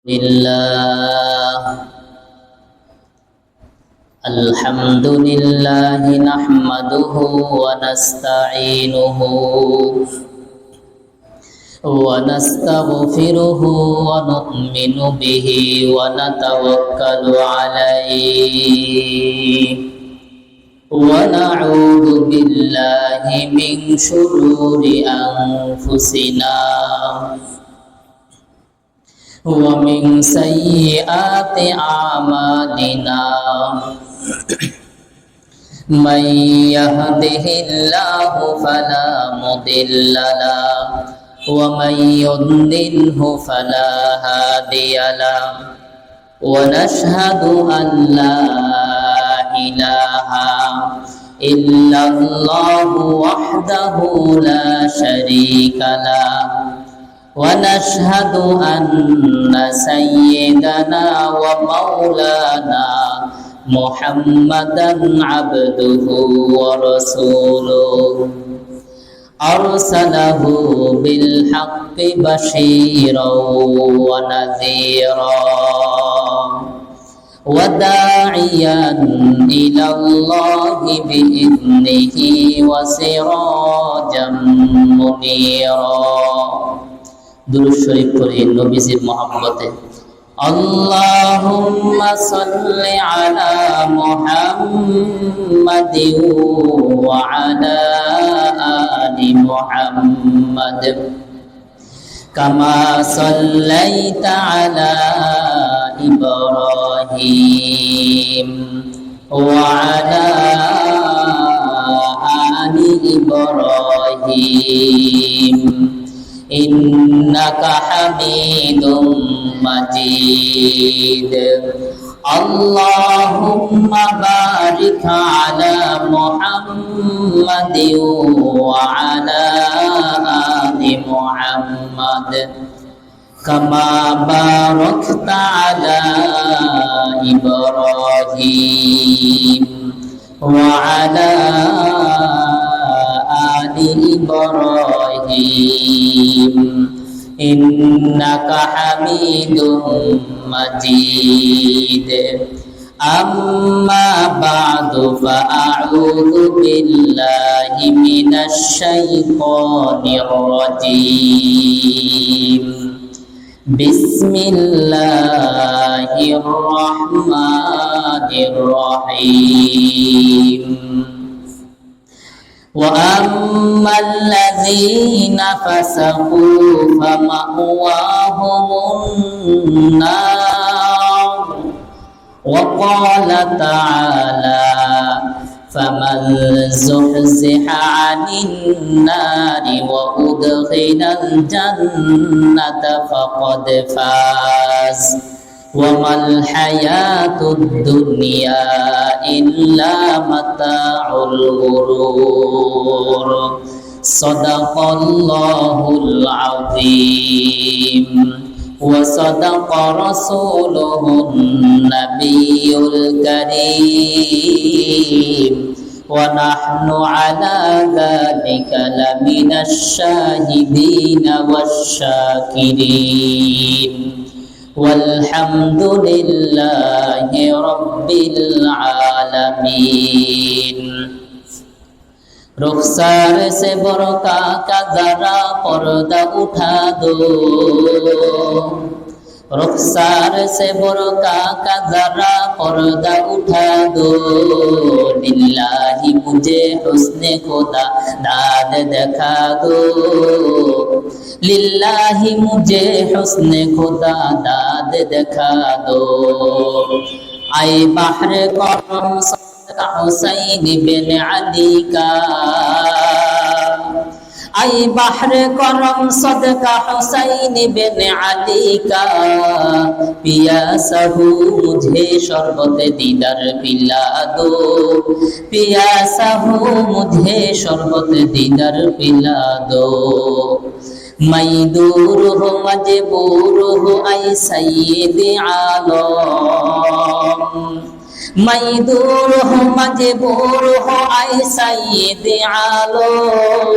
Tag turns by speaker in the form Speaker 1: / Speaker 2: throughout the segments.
Speaker 1: لله الحمد لله نحمده ونستعينه ونستغفره ونؤمن به ونتوكل عليه ونعوذ بالله من شرور أنفسنا ومن سيئات أعمالنا من يهده الله فلا مضل له ومن يضلله فلا هادي له ونشهد أن لا إله إلا الله وحده لا شريك له ونشهد أن سيدنا ومولانا محمدا عبده ورسوله أرسله بالحق بشيرا ونذيرا وداعيا إلى الله بإذنه وسراجا منيرا দুরূদ শরীফ পড়ি নবীজির মহব্বতে আল্লাহুম্মা সাল্লি আলা মুহাম্মাদিন ওয়া আলা আলি মুহাম্মাদ কামা সাল্লাইতা আলা ইব্রাহিম ওয়া আলা আলি ইব্রাহিম إنك حميد مجيد اللهم بارك على محمد وعلى آل محمد كما باركت على إبراهيم وعلى آل إبراهيم إنك حميد مجيد أما بعد فأعوذ بالله من الشيطان الرجيم بسم الله الرحمن الرحيم وأما الذين فسقوا فمأواهم النار وقال تعالى فمن زحزح عن النار وأدخل الجنة فقد فاز وما الحياة الدنيا إلا متاع الغرور صدق الله العظيم وصدق رسوله النبي الكريم ونحن على ذلك لمن الشاهدين والشاكرين والحمد لله رب العالمين रुखसार से बरका का जरा पर्दा उठा दो रुखसार से बरका का जरा पर्दा उठा दो लिल्लाही मुझे हुस्ने खुदा दाद दिखा दो लिल्लाही मुझे हुस्ने खुदा दाद दिखा दो आए बाहर करम हुसैन बिन अली का आई बाहर करम सदका हुसैन बिन अली का पियासा हूँ मुझे शरबत दीदार पिला दो पियासा हूँ मुझे शरबत दीदार पिला दो मैं दूर हो मजबूर हो आई सैयद आलम मैं दूर हूँ मजबूर हो आई सैयद आलम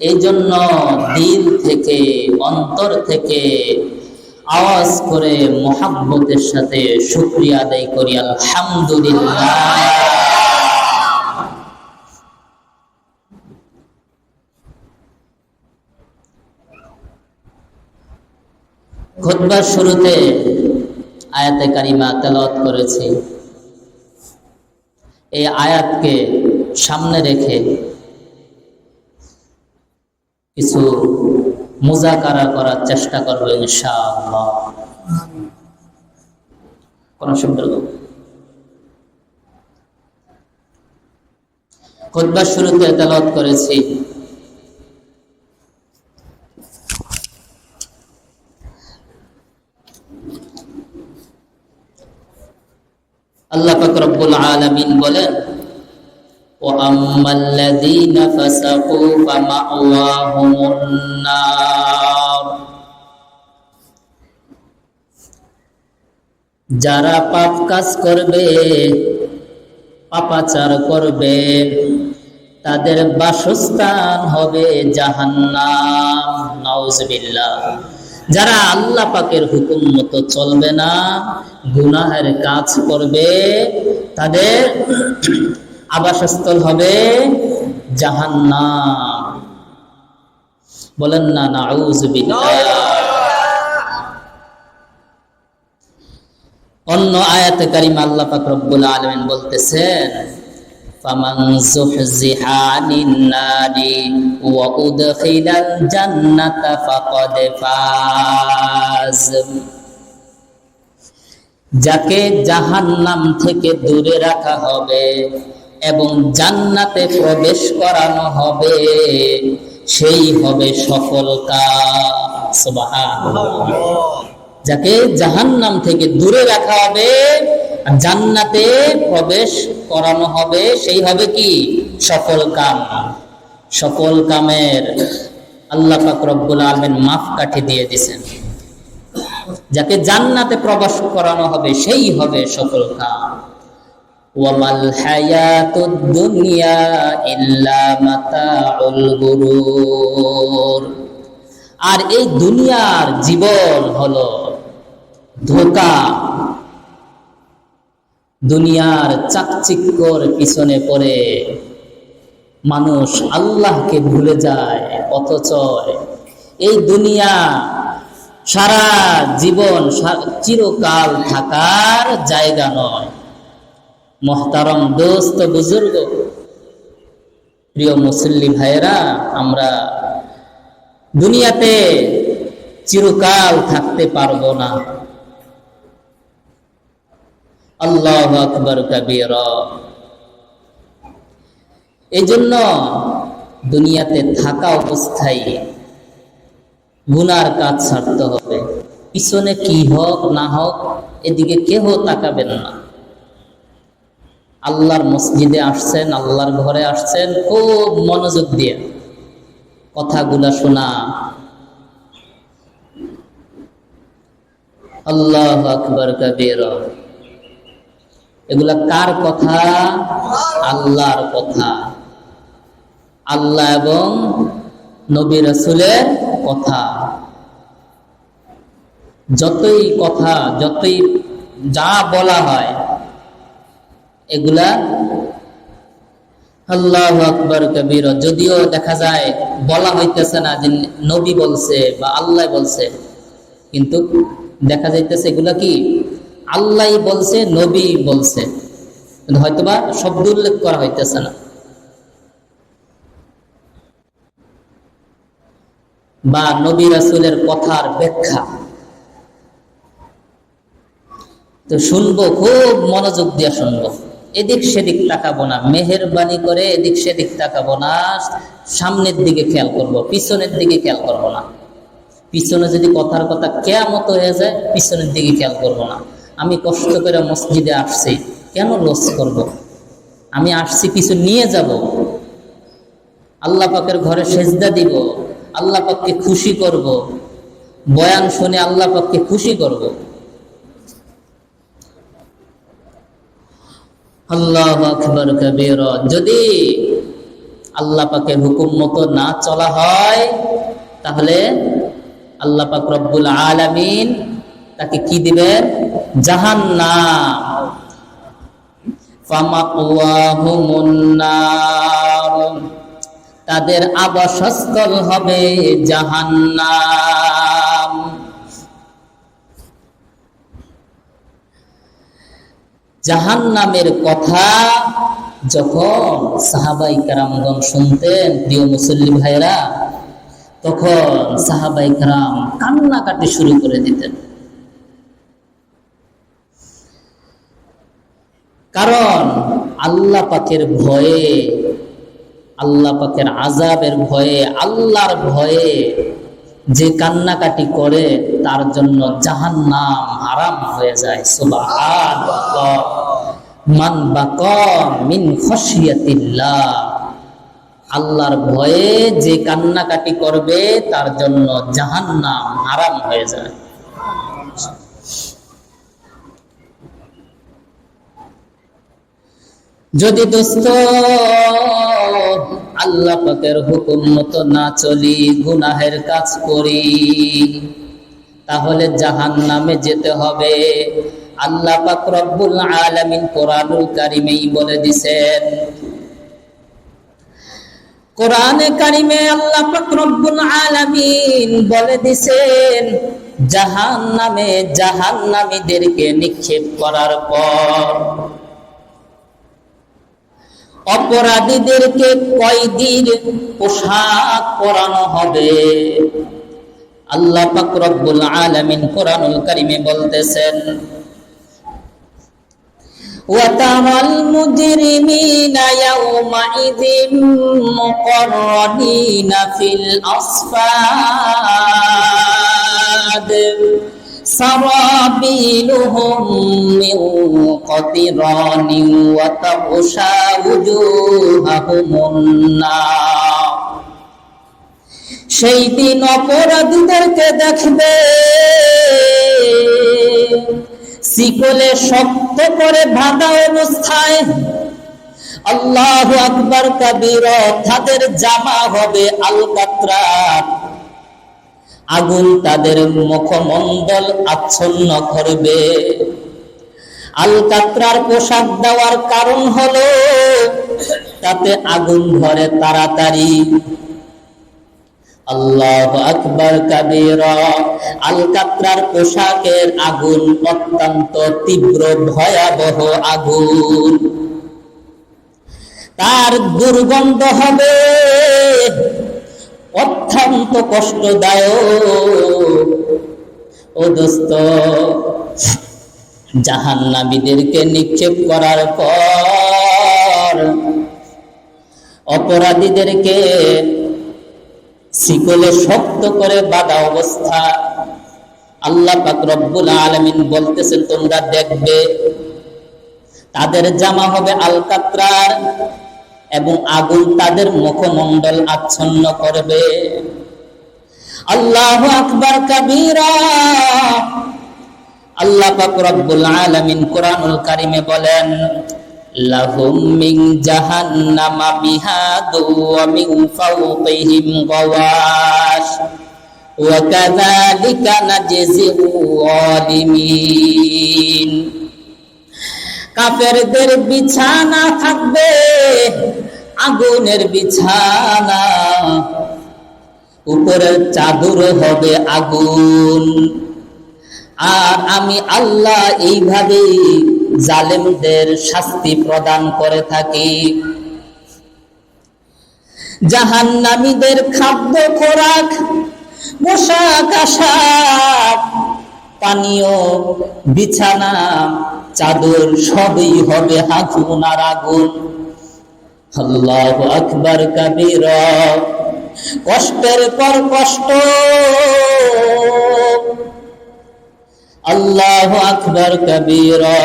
Speaker 1: এই জন্য দিল থেকে, অন্তর থেকে আওয়াজ করে মোহাব্বতের সাথে শুকরিয়া আদায় করি, আলহামদুলিল্লাহ। খুতবার শুরুতে আয়াতে কারিমা তেলাওয়াত করেছি। এই আয়াতকে সামনে রেখে কিছু মুযাকারা করার চেষ্টা করবো ইনশাআল্লাহ। কোন শব্দ? খুতবার শুরুতে তেলাওয়াত করেছি, আল্লাহ পাক রব্বুল আলামিন বলেন, ওয়াম্মাল্লাযীনা ফাসাকু ফামাওয়াহুমুন নার, যারা পাপ কাজ করবে, পাপাচার করবে, তাদের বাসস্থান হবে জাহান্নাম। নাউযুবিল্লাহ। যারা আল্লাহ পাকের হুকুম মতো চলবে না, গুনাহের কাজ করবে, তাদের আবাসস্থল হবে জাহান্নাম। বলেন না নাউযুবিল্লাহ। অন্য আয়াতে কারিমা আল্লাহ পাক রব্বুল আলামিন বলতেছেন, ফামান যুহজিহা আনিন নারি ওয়া উদখিলাল জান্নাতা ফাকাদ ফাজ, যাকে জাহান্নাম থেকে দূরে রাখা হবে এবং জান্নাতে প্রবেশ করানো হবে, সেই হবে সফলকাম। সুবহানাল্লাহ। যাকে জাহান্নাম থেকে দূরে রাখা হবে, জান্নাতে প্রবেশ করানো হবে, সেই হবে কি? সফল কাম। সফল কামের আল্লাহ পাক রব্বুল আলামিন মাপকাঠি দিয়ে দিয়েছেন। যাকে জান্নাতে প্রবেশ করানো হবে, সেই হবে সফল কাম। ওয়ামাল হায়াতুদ দুনিয়া ইল্লা মাতাউল গুরুর, আর এই দুনিয়ার জীবন হলো ধোঁকা। দুনিয়ার চাকচিক্যর পিছনে পড়ে মানুষ আল্লাহকে ভুলে যায়, অথচ এই দুনিয়া সারা জীবন চিরকাল থাকার জায়গা নয়। মোহতারম দোস্ত বুজুর্গ, প্রিয় মুসল্লি ভাইরা, আমরা দুনিয়াতে চিরকাল থাকতে পারবো না। আল্লাহু আকবার কাবীরা। এই জন্য দুনিয়াতে থাকা অবস্থায় গুনার কাজ ছাড়তে হবে। পিছনে কি হোক না হোক, এদিকে কেহ তাকাবেন না। আল্লাহর মসজিদে আসছেন, আল্লাহর ঘরে আসছেন, খুব মনোযোগ দিয়ে কথাগুলা শোনা। আল্লাহু আকবার কাবীরা। এগুলা কার কথা? আল্লাহর কথা, আল্লাহ এবং নবী রাসূলের কথা। যতই কথা, যতই যা বলা হয়, এগুলা আল্লাহু আকবার কাবীরা। যদিও দেখা যায় বলা হইতেছে না যে নবী বলছে বা আল্লাহ বলছে, কিন্তু দেখা যাইতেছে এগুলা কি আল্লাহ বলছে, নবী বলছে, কিন্তু হয়তোবা শব্দ উল্লেখ করা হইতেছে না। বা নবী রাসূলের কথার ব্যাখ্যা তো শুনবো, খুব মনোযোগ দিয়ে শুনবো, এদিক সেদিক তাকাবো না। মেহেরবানি করে এদিক সেদিক তাকাবো না, সামনের দিকে খেয়াল করব, পিছনের দিকে খেয়াল করব না। পিছনে যদি কথার কথা কিয়ামত হয়ে যায়, পিছনের দিকে খেয়াল করব না। আমি কষ্ট করে মসজিদে আসছি, কেন লস করব? আমি আসছি কিছু নিয়ে যাব, আল্লাহ পাকের ঘরে সেজদা দিব, আল্লাহ পাককে খুশি করব, বয়ান শুনে আল্লাহ পাককে খুশি করব। আল্লাহু আকবার কাবীরা। যদি আল্লাহ পাকের হুকুম মতো না চলা হয়, তাহলে আল্লাহ পাক রব্বুল আলামিন তাকে কি দিবেন? জাহান্নাম। ফামাওয়াহুমুন নার, তাদের আবাসস্থল হবে জাহান্নাম। জাহান্নামের কথা যখন সাহাবায়ে কেরামগণ শুনতেন, প্রিয় মুসল্লি ভাইরা, তখন সাহাবায়ে কেরাম কান্নাকাটি শুরু করে দিতেন। কারণ আল্লাহ পাকের ভয়ে, আল্লাহ পাকের আযাবের ভয়ে, আল্লাহর ভয়ে যে কান্নাকাটি করে তার জন্য জাহান্নাম হারাম হয়ে যায়। সুবহানাল্লাহ। মান বাকা মিন খাশিয়াতিল্লাহ, আল্লাহর ভয়ে যে কান্নাকাটি করবে তার জন্য জাহান্নাম হারাম হয়ে যায়। যদি দোস্ত আল্লাহ পাকের হুকুম মতো না চলি, গুনাহের কাজ করি, তাহলে জাহান্নামে যেতে হবে। আল্লাহ পাক রব্বুল আলামিন কোরআনুল কারীমেই বলে দিয়েছেন। কোরআনে কারীমে আল্লাহ পাক রব্বুল আলামিন বলে দিয়েছেন, জাহান্নামে জাহান্নামীদেরকে নিক্ষেপ করার পর অপরাধীদেরকে কয়েদির পোশাক পরানো হবে। আল্লাহ পাক রব্বুল আলামিন কোরআনুল কারীমে বলতেছেন, ওয়াতারাল মুজরিমিনা ইয়াওমাইযিন মুকাররানিনা ফিল আসফাদ সারাবিলুহুম মিন কাতিরানিন ওয়া তাগশা উজুহাহুমুন নার। সেই দিন অপরাধীদেরকে দেখবে শিকলে শক্ত করে বাঁধা অবস্থায়, আল্লাহু আকবার কাবীরা, তাদের জামা হবে আলকাতরাত, আগুন তাদের মুখমণ্ডল আচ্ছন্ন করবে। আলকাতরার পোশাক দেওয়ার কারণ হলো তাতে আগুন ধরে তাড়াতাড়ি। আল্লাহু আকবার কাবীরা, আলকাতরার পোশাকের আগুন অত্যন্ত তীব্র ভয়াবহ আগুন, তার দুর্গন্ধ হবে অত্যন্ত কষ্টদায়ক। ও দোস্ত, জাহান্নামীদেরকে নিক্ষেপ করার পর অপরাধীদেরকে শিকলে শক্ত করে বাঁধা অবস্থা, আল্লাহ পাক রব্বুল আলামিন বলতেছেন, তোমরা দেখবে তাদের জামা হবে আলকাতরার এবং আগুন তাদের মুখমণ্ডল আচ্ছন্ন করবে। আল্লাহু আকবার কাবীরা। আল্লাহ পাক রব্বুল আলামিন কোরআনুল কারীমে বলেন, লাহুম মিন জাহান্নামা মিহাদু ওয়া মিন ফাওকিহিম গাওয়াশ ওয়া কাযালিকা নাজজিল যালিমিন। কাফেরদের বিছানা থাকবে আগুনের বিছানা, উপরের চাদর হবে আগুন। আর আমি আল্লাহ এইভাবে জালেমদের শাস্তি প্রদান করে থাকি। জাহান্নামীদের খাদ্য খোরাক, পোশাক আশাক, পানীয়, বিছানা, চাদর সবই হবে আগুন আর আগুন। আল্লাহু আকবার কাবীরা। কষ্টের পর কষ্ট, আল্লাহু আকবার কাবীরা।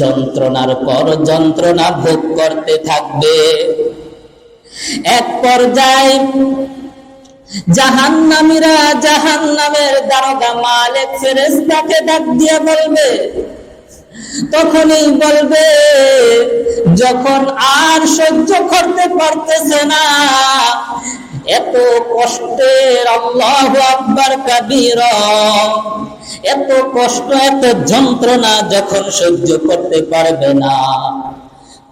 Speaker 1: যন্ত্রণার পর যন্ত্রণা ভোগ করতে থাকবে। এক পর্যায়ে জাহান্নামীরা জাহান্নামের দারোগা মালিক ফেরেশতাকে ডাক দিয়ে বলবে, তখনই বলবে, যখন আর সহ্য করতে পারতেছে না, এত কষ্টের, আল্লাহু আকবার কাবীরা, এত কষ্ট, এত যন্ত্রণা যখন সহ্য করতে পারবে না,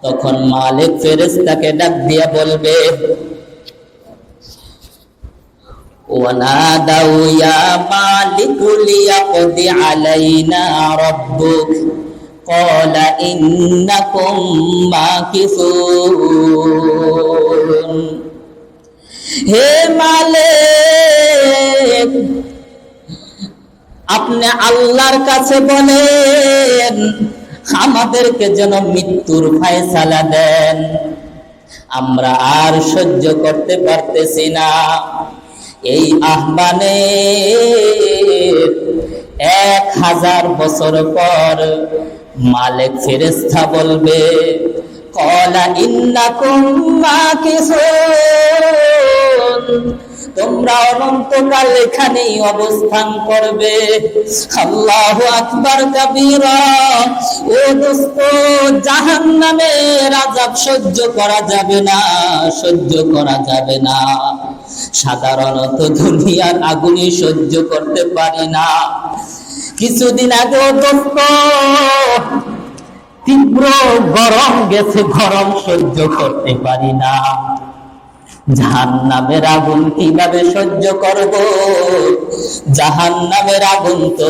Speaker 1: তখন মালিক ফেরেশতাকে ডাক দিয়া বলবে, ওয়ানাদাউ ইয়া মালিকু লিয়াকদি আলাইনা রাব্বুক ক্বালা ইন্নাকুম মাকিসুন। হে মালিক, আপনি আল্লাহর কাছে বলেন আমাদেরকে যেন মৃত্যুর ফায়সালা দেন, আমরা আর সহ্য করতে পারতেছি না। এই আহ্বানে 1000 বছর পর মালিক ফেরেশতা বলবে, ক্বালা ইন্নাকুম মাকিসুন, তোমরা অনন্তকাল এখানেই অবস্থান করবে। আল্লাহু আকবার কাবীরা। ও দোস্ত, জাহান্নামের আযাব সহ্য করা যাবে না, সহ্য করা যাবে না। সাধারণত দুনিয়ার আগুনই সহ্য করতে পারি না। কিছুদিন আগে দোস্ত তীব্র গরম গেছে, গরম সহ্য করতে পারি না। জাহান্নামের আগুন কিভাবে সহ্য করব? জাহান্নামের আগুন তো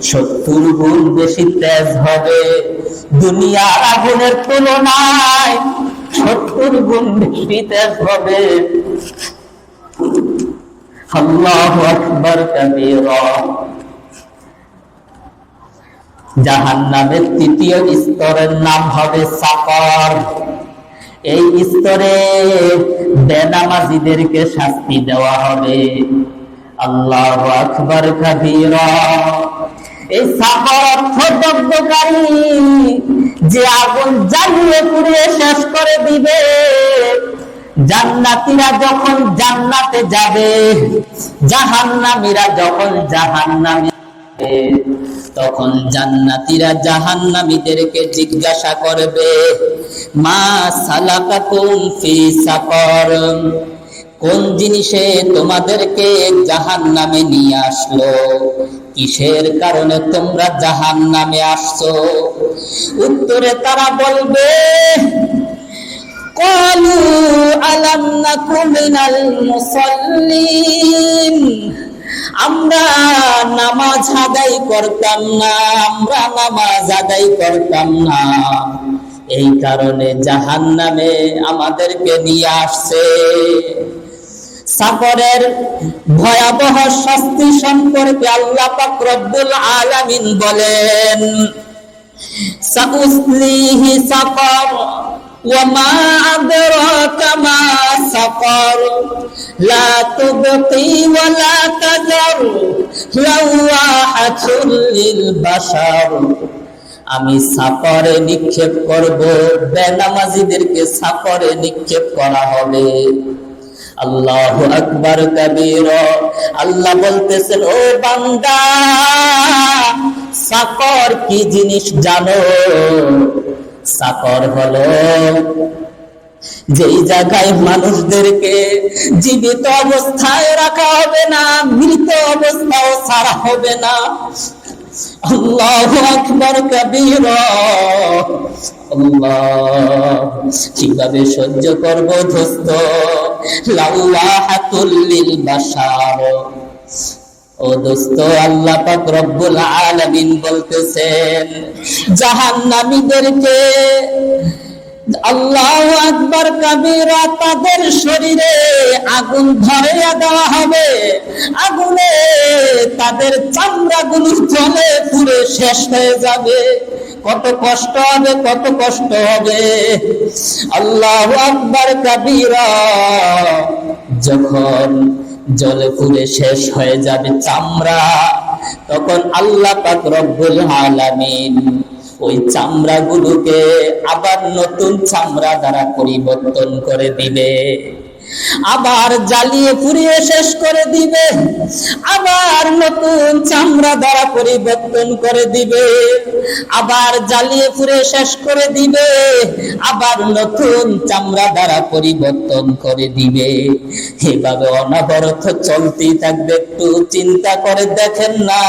Speaker 1: 70 গুণ বেশি তেজ হবে। দুনিয়ার আগুনের তুলনায় 70 গুণ বেশি তেজ হবে। আল্লাহু আকবার কাবীরা। জাহান্নামের 3য় স্তরের নাম হবে সাকর। এই স্তরে বেনামাজিদেরকে শাস্তি দেওয়া হবে। আল্লাহু আকবার কাবীরা। এই সাকর অর্থ দগ্ধকারী, যে আগুন জ্বালিয়ে পুড়িয়ে শেষ করে দিবে। জান্নাতীরা যখন জান্নাতে যাবে, জাহান্নামীরা যখন জাহান্নামে, তখন জান্নাতীরা জাহান্নামীদেরকে জিজ্ঞাসা করবে, মা সালাকাকুম ফি সাকর, কোন জিনিসে তোমাদেরকে জাহান্নামে নিয়ে আসলো? কিসের কারণে তোমরা জাহান্নামে আসছো? উত্তরে তারা বলবে, ক্বালু আলাম নাকু মিনাল মুসাল্লিন, আমরা নামাজ আদায় করতাম না, আমরা নামাজ আদায় করতাম না, এই কারণে জাহান্নামে আমাদেরকে নিয়ে আসছে। সাকরের ভয়াবহ শাস্তি সম্পর্কে আল্লাহ পাক রব্বুল আলামিন বলেন, সাউসলিহি সাকর ওয়া মা আদরাকা মা সাকর লা তুবকি ওয়া লা তাযার লাওয়াহাতুল লিল বাশার। আমি সাকরে নিক্ষেপ করব, বেনামাজিদেরকে সাকরে নিক্ষেপ করা হবে। আল্লাহু আকবার কাবীরা। আল্লাহ বলতেছেন, ও বান্দা, সাকর কি জিনিস জানো? সাকর হলো যেই জায়গায় মানুষদেরকে জীবিত অবস্থায় রাখা হবে না, মৃত অবস্থাও ছাড়া হবে না। আল্লাহু আকবার কাবীরা। আল্লাহ, কিভাবে সহ্য করব দোস্ত? লাওয়াহাতুল লিল বাশার। ও দোস্ত, আল্লাহ পাক রব্বুল আলামিন বলতেছেন, জাহান্নামীদেরকে আল্লাহু আকবার কাবীরা, তাদের শরীরে আগুন ধরাইয়া দেওয়া হবে। আগুনে তাদের চামড়াগুলো জ্বলে পুড়ে শেষ হয়ে যাবে। কত কষ্ট হবে, কত কষ্ট হবে। আল্লাহু আকবার কাবীরা। যখন জ্বলে পুড়ে শেষ হয়ে যাবে চামড়া, তখন আল্লাহ পাক রব্বুল আলামিন ওই চামড়াগুলোকে আবার নতুন চামড়া দ্বারা পরিবর্তন করে দিবে। আবার জ্বালিয়ে পুড়িয়ে শেষ করে দিবে, আবার নতুন চামড়া দ্বারা পরিবর্তন করে দিবে, আবার জ্বালিয়ে পুড়িয়ে শেষ করে দিবে, আবার নতুন চামড়া দ্বারা পরিবর্তন করে দিবে। এভাবে অনবরত চলতেই থাকবে। একটু চিন্তা করে দেখেন না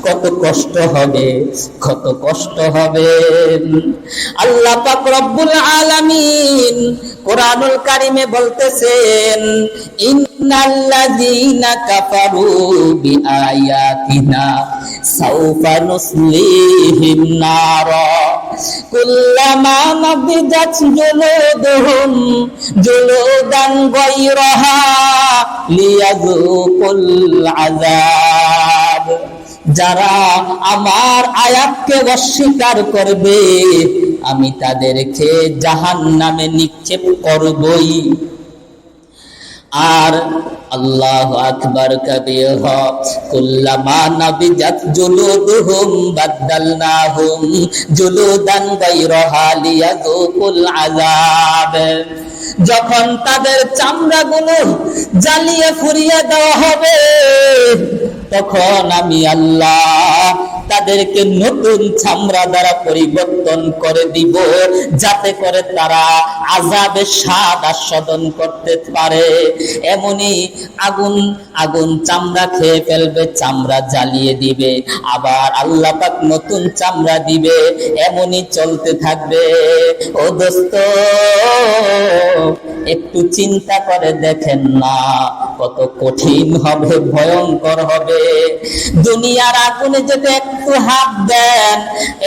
Speaker 1: কত কষ্ট হবে, কত কষ্ট হবে। আল্লাহ পাক রব্বুল আলামিন কোরআনুল কারিমে বলতেছেন, ইন্নাল্লাযীনা কাফারু বিআয়াতিনা সাউফা নুসলিহিম নারা কুল্লামা নাবিজাত জুলুদুহুম জুলুদান গায়রাহা লিয়াযুকুল আযাব। যারা আমার আয়াতকে অস্বীকার করবে আমি তাদেরকে জাহান্নামে নিক্ষেপ করবই। আর আল্লাহু আকবার কাবীরা কুল্লামা নাবিজাত জুলুদুহুম বাদদালনাহুম জুলুদান গায়রাহা লিয়াযুকুল আযাব। যখন তাদের চামড়াগুলো জ্বালিয়ে পুড়িয়ে দেওয়া হবে তখন আমি আল্লাহ তাদেরকে নতুন চামড়া দ্বারা পরিবর্তন করে দিব, যাতে করে তারা আযাবের স্বাদ আস্বাদন করতে পারে। এমনি আগুন আগুন চামড়া খেয়ে ফেলবে, চামড়া জ্বালিয়ে দিবে, আবার আল্লাহ পাক নতুন চামড়া দিবে। এমনি চলতে থাকবে। ও দোস্ত, একটু চিন্তা করে দেখেন না কত কঠিন হবে, ভয়ঙ্কর হবে। দুনিয়ার আগুনে যদি একটু হাত দেন,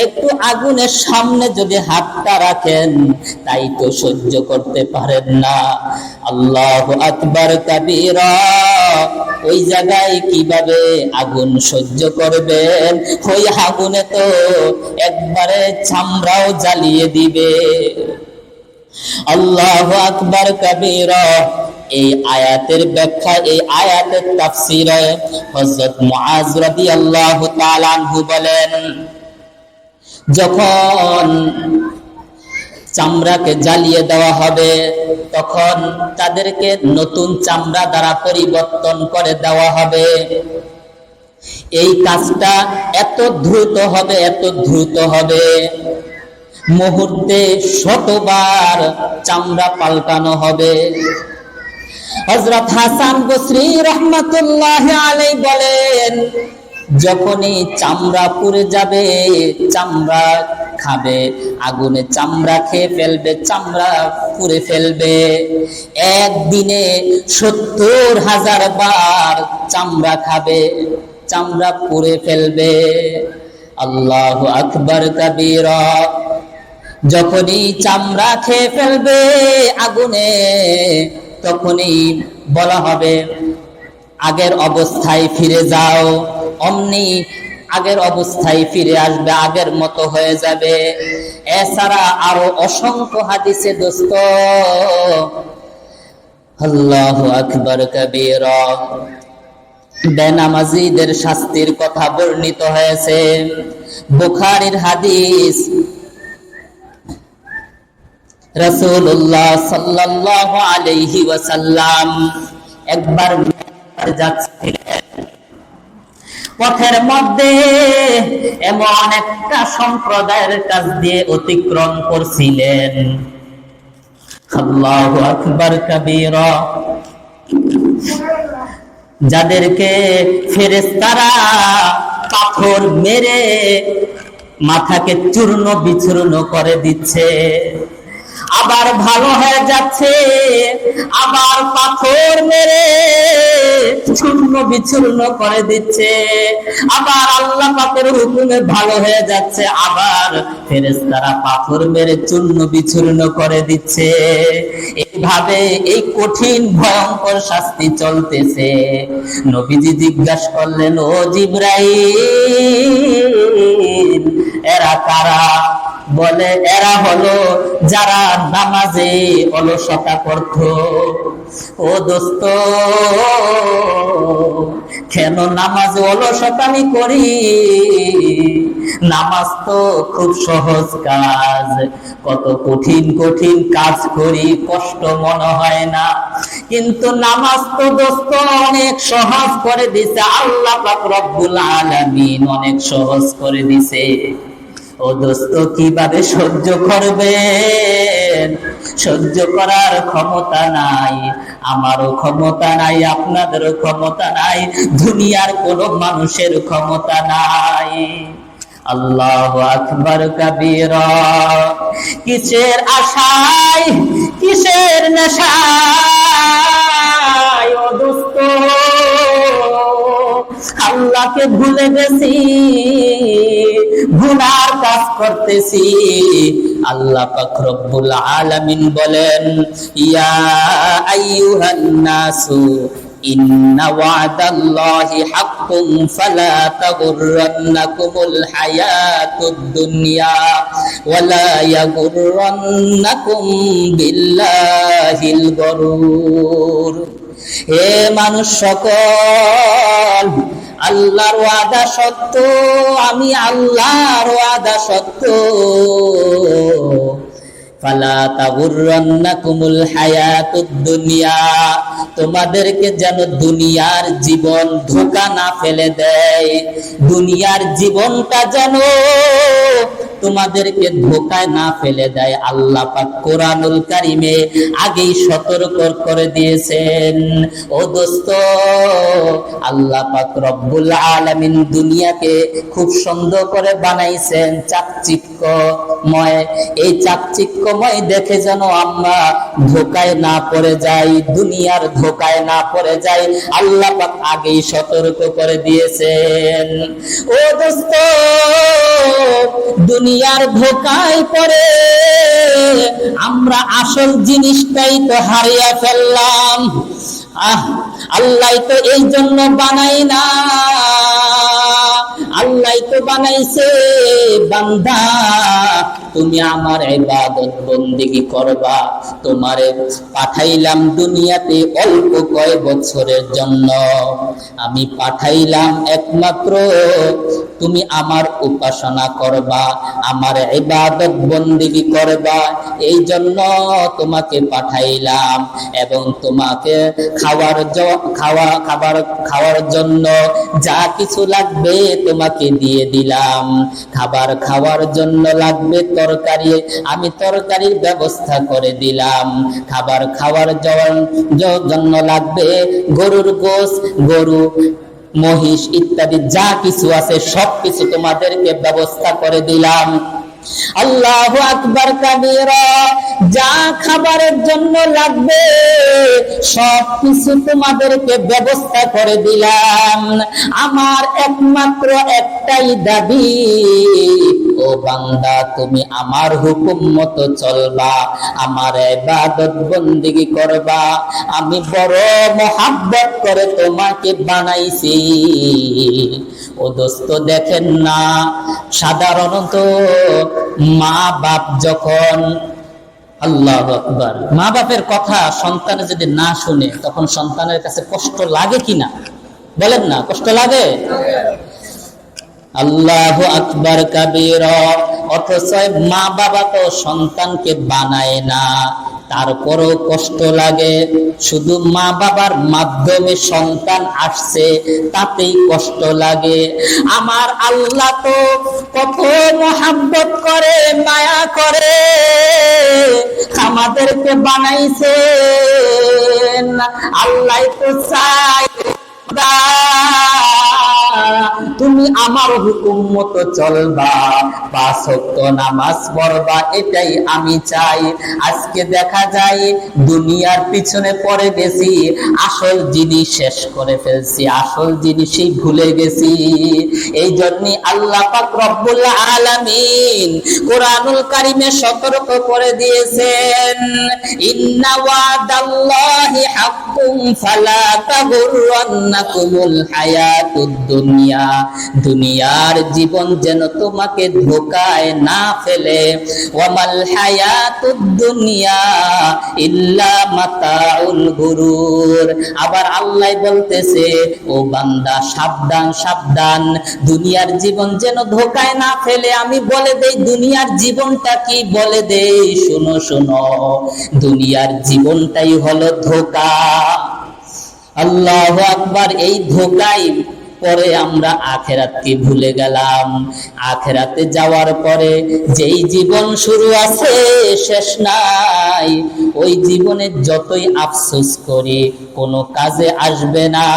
Speaker 1: একটু আগুনের সামনে যদি হাতটা রাখেন, তাই তো সহ্য করতে পারেন না। আল্লাহু আকবার কাবীরা। ওই জায়গায় কিভাবে আগুন সহ্য করবেন? ওই আগুনে তো একবারে চামড়াও জ্বালিয়ে দিবে। আল্লাহু আকবার কাবীরা। এই আয়াতের ব্যাখ্যা, এই আয়াতের তাফসীরে হযরত মুআজ রাদিয়াল্লাহু তাআলা আনহু বলেন, যখন চামড়াকে জ্বালিয়ে দেওয়া হবে তখন তাদেরকে নতুন চামড়া দ্বারা পরিবর্তন করে দেওয়া হবে। এই কাজটা এত দ্রুত হবে, এত দ্রুত হবে, মুহূর্তে শতবার চামড়া পাল্টানো হবে। হযরত হাসান বসরি রাহমাতুল্লাহি আলাইহি বলেন, যখনই চামড়া পুড়ে যাবে, চামড়া খাবে, আগুনে চামড়া খেয়ে ফেলবে, চামড়া পুড়ে ফেলবে, একদিনে ৭০,০০০ বার চামড়া খাবে, চামড়া পুড়ে ফেলবে। আল্লাহু আকবার কাবীরা। যখনই চামড়া খেয়ে ফেলবে আগুনে, তখনই বলা হবে আগের অবস্থায় ফিরে যাও। অমনি আগের অবস্থায় ফিরে আসবে, আগের মতো হয়ে যাবে। এছাড়া আরো অসংখ্য হাদিসে দোস্ত, আল্লাহু আকবার কাবীরা, বেনামাজীদের শাস্তির কথা বর্ণিত হয়েছে। বুখারীর হাদিস, রাসূলুল্লাহ সাল্লাল্লাহু আলাইহি ওয়াসাল্লাম একবার যাচ্ছিলেন, পথের মধ্যে এমন একটা সম্প্রদায়ের কাছ দিয়ে অতিক্রম করছিলেন। আল্লাহু আকবার কাবীরা। যাদেরকে ফেরেশতারা পাথর মেরে মাথাকে চূর্ণ বিচূর্ণ করে দিচ্ছে, আবার ভালো হয়ে যাচ্ছে, আবার পাথর মেরে চূর্ণ বিচূর্ণ করে দিচ্ছে, আবার আল্লাহ পাকের হুকুমে ভালো হয়ে যাচ্ছে, আবার ফেরেশতারা পাথর মেরে চূর্ণ বিচূর্ণ করে দিচ্ছে। এইভাবে এই কঠিন ভয়ঙ্কর শাস্তি চলতেছে। নবীজি জিজ্ঞাসা করলেন, ও জিবরাইল, এরা কারা? বলে, এরা হলো যারা নামাজে অলসতা করত। ও দোস্ত, কেন নামাজে অলসতা আমি করি? নামাজ তো খুব সহজ কাজ, কত কঠিন কঠিন কাজ করি, কষ্ট মনে হয় না, কিন্তু নামাজ তো দোস্ত অনেক সহজ করে দিছে আল্লাহ পাক রব্বুল আলামিন, অনেক সহজ করে দিছে। ও দোস্ত কিভাবে সহ্য করবেন? সহ্য করার ক্ষমতা নাই, আমারও ক্ষমতা নাই, আপনাদেরও ক্ষমতা নাই, দুনিয়ার কোনো মানুষের ক্ষমতা নাই। আল্লাহু আকবার কাবীরা। কিসের আশায়, কিসের নেশায় ও দোস্ত আল্লাহকে ভুলে গেছি, গুনার কাজ করতেছি। আল্লাহ পাক রব্বুল আলামিন বলেন, ইয়া আইয়ুহান নাসু ইন্না ওয়াদাল্লাহি হাক্কুন ফালা তাগুররান্নাকুমুল হায়াতুদ দুনিয়া ওয়ালা ইয়াগুররান্নাকুম বিল্লাহিল গরুর। হে মানুষ সকল, আল্লাহর ওয়াদা সত্য, আমি আল্লাহর ওয়াদা সত্য। ফালা তাগুররান্নাকুমুল হায়াতুদ দুনিয়া, তোমাদেরকে যেন দুনিয়ার জীবন ধোঁকা না ফেলে দেয়, দুনিয়ার জীবনটা যেন তোমাদেরকে ধোঁকায় না ফেলে দেয়। আল্লাহ পাক কোরআনুল কারীমে আগেই সতর্ক করে দিয়েছেন। ও দোস্ত, আল্লাহ পাক রব্বুল আলামিন দুনিয়াকে খুব সুন্দর করে বানাইছেন, চাকচিক্যময়। এই চাকচিক্যময় দেখে যেন আমরা ধোঁকায় না পড়ে যাই, দুনিয়ার ধোঁকায় না পড়ে যাই, আল্লাহ পাক আগেই সতর্ক করে দিয়েছেন। ও দোস্ত, দুনিয়ার ধোঁকায় পড়ে আমরা আসল জিনিসটাই তো হারিয়ে ফেললাম। আল্লাহ তো এই জন্য বানাই না, আল্লাহ তো বানাইছে বান্দা তুমি আমার ইবাদত বন্দেগী করবা, তোমারে পাঠাইলাম দুনিয়াতে অল্প কয় বছরের জন্য, আমি পাঠাইলাম একমাত্র তুমি আমার উপাসনা করবা, আমার ইবাদত বন্দেগী করবা, এই জন্য তোমাকে পাঠাইলাম। এবং তোমাকে খাওয়ার জন্য যা কিছু লাগবে তোমাকে দিয়ে দিলাম। খাবার খাওয়ার জন্য লাগবে তরকারি, আমি তরকারির ব্যবস্থা করে দিলাম। খাবার খাওয়ার জন্য লাগবে গরুর গোশত, গরু মহিষ ইত্যাদি যা কিছু আছে সবকিছু তোমাদেরকে ব্যবস্থা করে দিলাম। আল্লাহু আকবার কাবীরা। যা খাবারের জন্য লাগবে সবকিছু তোমাদেরকে ব্যবস্থা করে দিলাম। আমার একমাত্র একটাই দাবি, ও বান্দা তুমি আমার হুকুম মতো চলবা, আমার ইবাদত বন্দেগী করবা। আমি বড় মহব্বত করে তোমাকে বানাইছি। ও দোস্ত দেখেন না, সাধারণত মা বাপ যখন, আল্লাহু আকবার, মা বাপের কথা সন্তান যদি না শুনে তখন সন্তানের কাছে কষ্ট লাগে কিনা বলেন না? কষ্ট লাগে। আল্লাহু আকবার কাবীরা। অথচ মা বাবা তো সন্তানকে বানায় না, তারপরও কষ্ট লাগে। শুধু মা বাবার মাধ্যমে সন্তান আসছে তাতেই কষ্ট লাগে। আমার আল্লাহ তো কত মহব্বত করে, মায়া করে আমাদেরকে বানাইছেন। আল্লাহ তো চাই তুমি আমার হুকুম মতো চলবা, 5 ওয়াক্ত নামাজ পড়বা, এটাই আমি চাই। আজকে দেখা যায় দুনিয়ার পিছনে পড়ে গেছি, আসল জিনিস শেষ করে ফেলছি, আসল জিনিসই ভুলে গেছি। এই জন্যই আল্লাহ পাক রব্বুল আলামিন কোরআনুল কারীমে সতর্ক করে দিয়েছেন, ইন্না ওয়াদাল্লাহি হাক্কুন ফালা তাগুররান্না তাগররান্নাকুমুল হায়াতুদ দুনিয়া, দুনিয়ার জীবন যেন তোমাকে ধোঁকায় না ফেলে। ওয়ামাল হায়াতুদ দুনিয়া ইল্লা মাতাউল গুরুর। আবার আল্লাহ বলতেছে, ও বান্দা সাবধান সাবধান, দুনিয়ার জীবন যেন ধোঁকায় না ফেলে। আমি বলে দেই দুনিয়ার জীবনটা কি, বলে দেই শোনো শোনো, দুনিয়ার জীবনটাই হলো ধোঁকা। আল্লাহু আকবার। এই ধোঁকায় পরে আমরা আখেরাতকে ভুলে গেলাম। আখেরাতে যাওয়ার পরে যেই জীবন শুরু আছে শেষ নাই, ওই জীবনে যতই আফসোস করি কোনো কাজে আসবে না।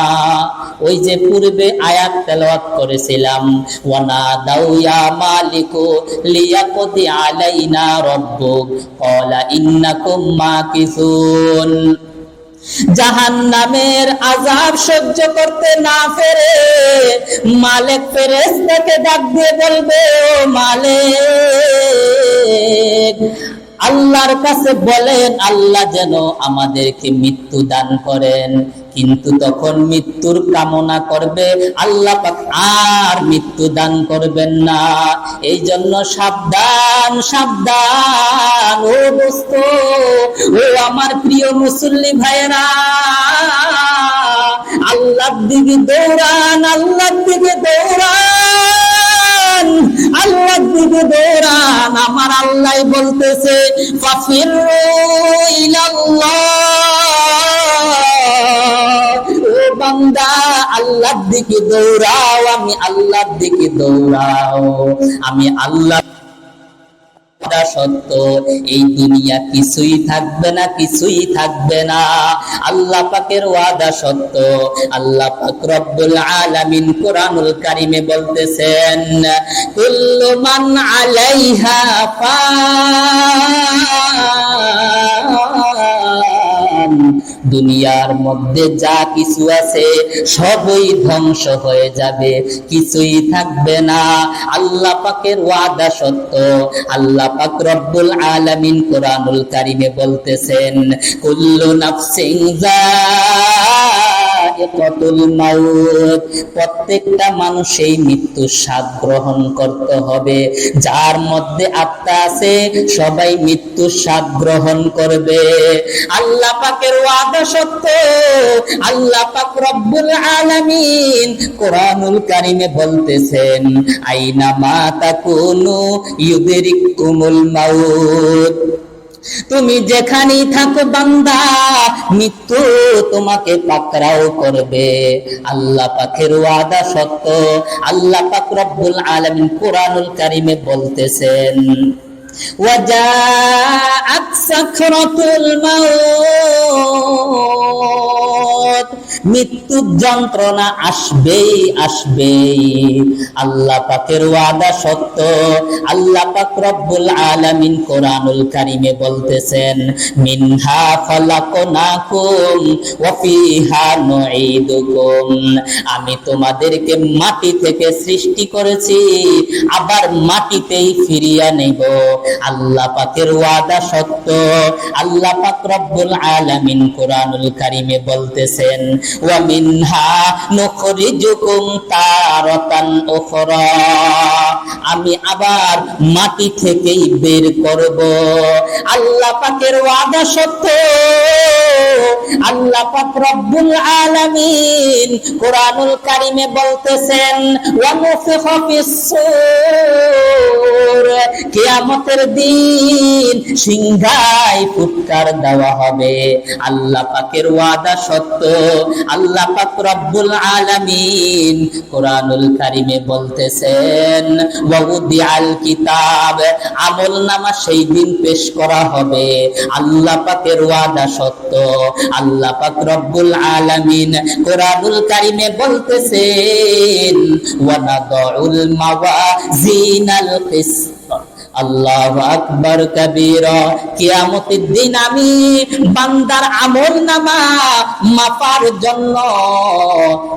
Speaker 1: ওই যে পূর্বে আয়াত তেলাওয়াত করেছিলাম, ওয়ানা দাউয়া মালিকু লিয়াকদি আলাইনা রব্বুক ক্বালা ইন্নাকুম মাকিসুন। জাহান্নামের আযাব সহ্য করতে না পেরে মালিক ফেরেশতাকে ডাক দিয়ে বলবে, ও মালিক, আল্লাহর কাছে বলেন আল্লাহ যেন আমাদেরকে মৃত্যু দান করেন। কিন্তু তখন মৃত্যুর কামনা করবে, আল্লাহ পাক আর মৃত্যু দান করবেন না। এই জন্য সাবধান সাবধান ও দোস্ত, ও আমার প্রিয় মুসল্লি ভাইয়েরা, আল্লাহর দিকে দৌড়ান, আল্লাহর দিকে দৌড়ান, আল্লাহর দিকে দৌড়ান। আমার আল্লাহ বলতেছে, ফাফিরু ইলাল্লাহ। ও বান্দা আল্লাহর দিকে দৌড়াও, আমি আল্লাহর দিকে দৌড়াও। আমি আল্লাহ সত্য, এই দুনিয়া কিছুই থাকবে না, কিছুই থাকবে না। আল্লাহ পাকের ওয়াদা সত্য। আল্লাহ পাক রব্বুল আলামিন কোরআনুল কারীমে বলতেছেন, কুল্লু মান আলাইহা ফান। দুনিয়ার মধ্যে যা কিছু আছে সবই ধ্বংস হয়ে যাবে, কিছুই থাকবে না। আল্লাহ পাকের ওয়াদা সত্য। আল্লাহ পাক রব্বুল আলামিন কোরআনুল কারীমে বলতেছেন, কুল্লু নাফসিন যায়িকাতুল মাউত। প্রত্যেকটা মানুষই মৃত্যুর স্বাদ গ্রহণ করতে হবে। যার মধ্যে আত্মা আছে সবাই মৃত্যুর স্বাদ গ্রহণ করবে। আল্লাহ পাকের ওয়াদা সত্য। আল্লাহ পাক রব্বুল আলামিন কোরআনুল কারীমে বলতেছেন, আইনা মা তাকুনু ইউদরিকুমুল মাউত। তুমি যেখানেই থাকো বান্দা, মৃত্যু তোমাকে পাকড়াও করবে। আল্লাহ পাকের ওয়াদা সত্য। আল্লাহ পাক রব্বুল আলামিন কোরআনুল কারীমে বলতেছেন, ওয়াজাআত সাকরাতুল মাউত। মৃত্যুর যন্ত্রণা আসবেই আসবেই। আল্লাহ পাকের ওয়াদা সত্য। আল্লাহ পাক রব্বুল আলামিন কোরআনুল কারীমে বলতেছেন, মিনহা খালাকনাকুম ওয়া ফিহা নুঈদুকুম। আমি তোমাদেরকে মাটি থেকে সৃষ্টি করেছি, আবার মাটিতেই ফিরিয়ে নেব। আল্লাহ পাকের ওয়াদা সত্য। আল্লাহ পাক রব্বুল আলামিন কোরআনুল কারীমে বলতেছেন, ওয়া মিনহা নুখরিজুকুম তারাতান উখরা। আমি আবার মাটি থেকেই বের করব। আল্লাহ পাকের ওয়াদা সত্য। আল্লাহ পাক রব্বুল আলামিন কোরআনুল কারীমে বলতেছেন, ওয়া নুফিখা ফিস-সূর। কিয়ামতের দিন সিংহায় ফুৎকার দেওয়া হবে। আল্লাহ পাকের ওয়াদা সত্য। আল্লাহ পাক রব্বুল আলামিন কোরআনুল কারীমে বলতেছেন, ওয়া উদিআল কিতাব। আমলনামা সেই দিন পেশ করা হবে। আল্লাহ পাকের ওয়াদা সত্য। আল্লাহ পাক রব্বুল আলামিন কোরআনুল কারীমে বলতেছেন, ওয়া নাদাউল মাওয়াজিনাল কিসত আল্লাহু আকবার কাবীরা। কিয়ামতের দিন আমি বান্দার আমলনামা মাপার জন্য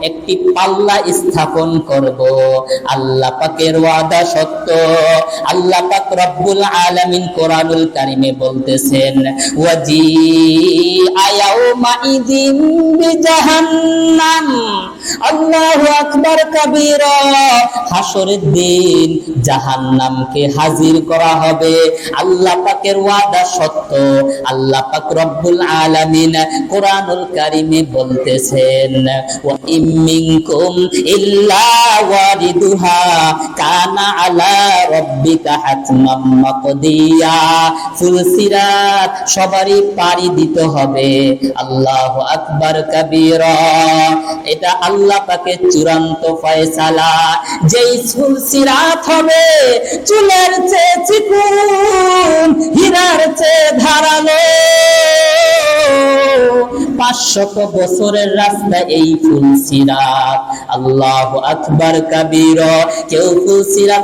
Speaker 1: একটি পাল্লা স্থাপন করব। আল্লাহ পাকের ওয়াদা সত্য। আল্লাহ পাক রব্বুল আলামিন কোরআনুল কারীমে বলতেছেন, ওয়াজি আয়াউমা ইযিন বিজাহান্নাম। আল্লাহু আকবার কাবীরা। হাসরের দিন জাহান্নামকে হাজির করা হবে। আল্লাহ পাকের ওয়াদা সত্য। আল্লাহ পাক রব্বুল আলামিন কোরআনুল কারীমে বলতেছেন, ওয়া ইম মিনকুম ইল্লা ওয়ারিদুহা কানা আলা রাব্বিকা হাতমান মাকদিয়া। ফুলসিরাত সবারই পাড়ি দিতে হবে। আল্লাহু আকবার কাবীরা। এটা আল্লাহ পাকের চূড়ান্ত ফয়সালা। যেই ফুলসিরাত হবে চুলের চেয়ে চিকন, হীরার চেয়ে ধারালো। 500 বছরের রাস্তা এই ফুলসিরাত। আল্লাহু আকবার কাবীরা। কেউ ফুলসিরাত